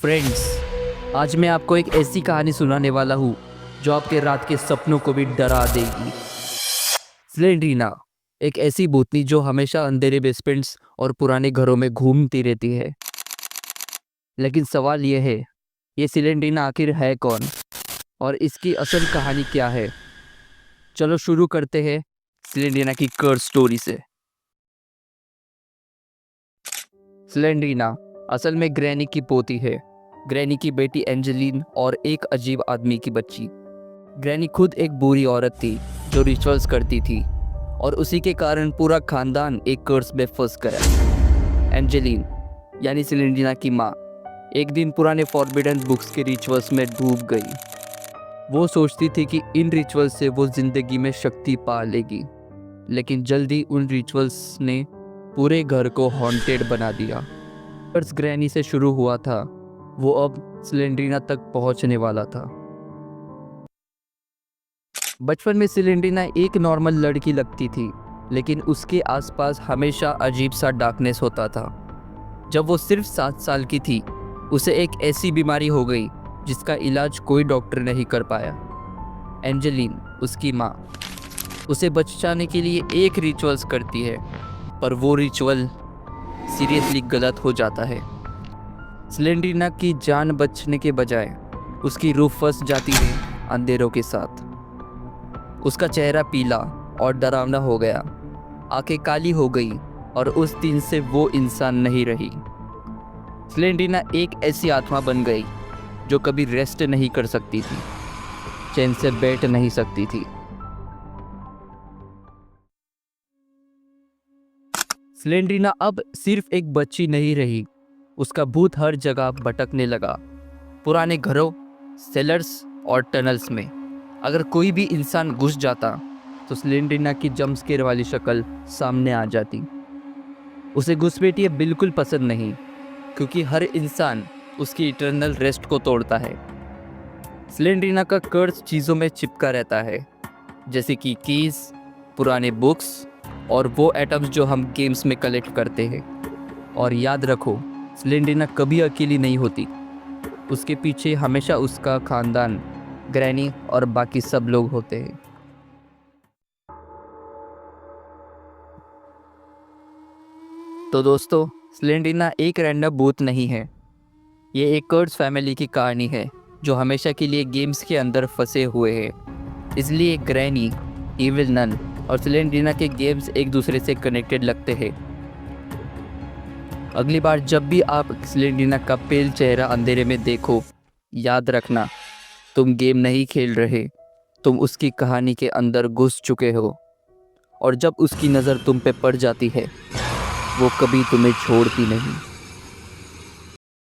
Friends, आज मैं आपको एक ऐसी कहानी सुनाने वाला हूँ जो आपके रात के सपनों को भी डरा देगी। स्लेंड्रीना एक ऐसी भूतनी जो हमेशा अंधेरे बेसमेंट्स और पुराने घरों में घूमती रहती है। लेकिन सवाल यह है, ये स्लेंड्रीना आखिर है कौन और इसकी असल कहानी क्या है? चलो शुरू करते हैं स्लेंड्रीना की कर्स स्टोरी से। स्लेंड्रीना असल में ग्रैनी की पोती है। ग्रैनी की बेटी एंजेलिन और एक अजीब आदमी की बच्ची। ग्रैनी खुद एक बुरी औरत थी जो रिचुअल्स करती थी और उसी के कारण पूरा खानदान एक कर्स में फंस गया। एंजेलिन यानी स्लेंड्रीना की माँ एक दिन पुराने फॉरबिडन बुक्स के रिचुअल्स में डूब गई। वो सोचती थी कि इन रिचुअल्स से वो जिंदगी में शक्ति पा लेगी, लेकिन जल्दी उन रिचुअल्स ने पूरे घर को हॉन्टेड बना दिया। कर्स ग्रैनी से शुरू हुआ था, वो अब स्लेंड्रीना तक पहुंचने वाला था। बचपन में स्लेंड्रीना एक नॉर्मल लड़की लगती थी, लेकिन उसके आसपास हमेशा अजीब सा डार्कनेस होता था। जब वो सिर्फ 7 साल की थी, उसे एक ऐसी बीमारी हो गई जिसका इलाज कोई डॉक्टर नहीं कर पाया। एंजेलिन, उसकी माँ, उसे बचाने के लिए एक रिचुअल्स करती है, पर वो रिचुअल सीरियसली गलत हो जाता है। स्लेंड्रीना की जान बचने के बजाय उसकी रूह फंस जाती है अंधेरों के साथ। उसका चेहरा पीला और डरावना हो गया, आंखें काली हो गई और उस दिन से वो इंसान नहीं रही। स्लेंड्रीना एक ऐसी आत्मा बन गई जो कभी रेस्ट नहीं कर सकती थी, चैन से बैठ नहीं सकती थी। स्लेंड्रीना अब सिर्फ एक बच्ची नहीं रही, उसका भूत हर जगह भटकने लगा। पुराने घरों, सेलर्स और टनल्स में अगर कोई भी इंसान घुस जाता तो स्लेंड्रीना की जंप स्केयर वाली शक्ल सामने आ जाती। उसे घुसपैठिए बिल्कुल पसंद नहीं, क्योंकि हर इंसान उसकी इटर्नल रेस्ट को तोड़ता है। स्लेंड्रीना का कर्स चीज़ों में चिपका रहता है, जैसे कि कीज, पुराने बुक्स और वो एटम्स जो हम गेम्स में कलेक्ट करते हैं। और याद रखो, स्लेंड्रीना कभी अकेली नहीं होती, उसके पीछे हमेशा उसका खानदान, ग्रैनी और बाकी सब लोग होते हैं। तो दोस्तों, स्लेंड्रीना एक रैंडम भूत नहीं है, ये एक कर्स फैमिली की कहानी है जो हमेशा के लिए गेम्स के अंदर फंसे हुए हैं। इसलिए ग्रैनी, इविल नन और स्लेंड्रीना के गेम्स एक दूसरे से कनेक्टेड लगते हैं। अगली बार जब भी आप स्लेंड्रीना का पेल चेहरा अंधेरे में देखो, याद रखना, तुम गेम नहीं खेल रहे, तुम उसकी कहानी के अंदर घुस चुके हो। और जब उसकी नज़र तुम पे पड़ जाती है, वो कभी तुम्हें छोड़ती नहीं।